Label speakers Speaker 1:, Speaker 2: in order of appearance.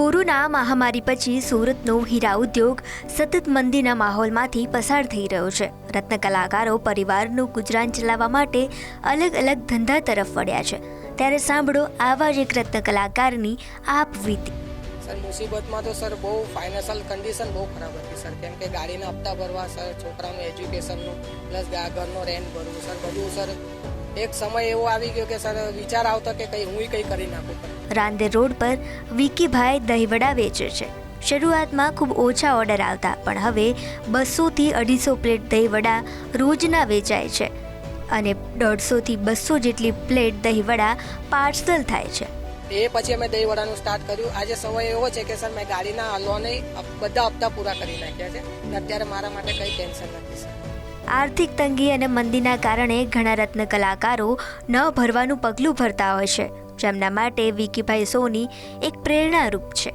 Speaker 1: Corona મહામારી પછી સુરતનો હીરા ઉદ્યોગ સતત મંદીના માહોલમાંથી પસાર થઈ રહ્યો છે. રત્ન કલાકારો પરિવારનું ગુજરાન ચલાવવા માટે અલગ અલગ ધંધા તરફ વળ્યા છે. ત્યારે સાંભળો આવા જ એક રત્ન કલાકારની આપવીતી.
Speaker 2: સર મુસીબતમાં તો સર બહુ ફાઇનાન્શિયલ કન્ડિશન બહુ ખરાબ હતી સર, કેમ કે ગાડીના હપ્તા ભરવા સર, છોકરાનું એજ્યુકેશનનું પ્લસ ઘરનો રેન્ટ ભરવું સર, બધું સર એક સમય એવો આવી ગયો કે સર વિચાર આવતો કે હું કંઈ કરી નાખું.
Speaker 1: રાંદેર રોડ પર વિકીભાઈ દહીંવડા વેચે છે. શરૂઆતમાં ખૂબ ઓછા ઓર્ડર આવતા, પણ હવે 200 થી 250 પ્લેટ દહીંવડા રોજના વેચાય છે અને 150 થી 200 જેટલી પ્લેટ દહીંવડા પાર્સલ થાય છે.
Speaker 2: એ પછી અમે દહીંવડાનું સ્ટાર્ટ કર્યું. આજે સમય એવો છે કે સર મેં ગાડીના લોને બધા હપ્તા પૂરા કરી નાખ્યા છે અને અત્યારે મારા માટે કંઈ ટેન્શન નથી સર.
Speaker 1: આર્થિક તંગી અને મંદીના કારણે ઘણા રત્ન કલાકારો ન ભરવાનું પગલું ભરતા હોય છે, જેમના માટે વિકીભાઈ સોની એક પ્રેરણારૂપ છે.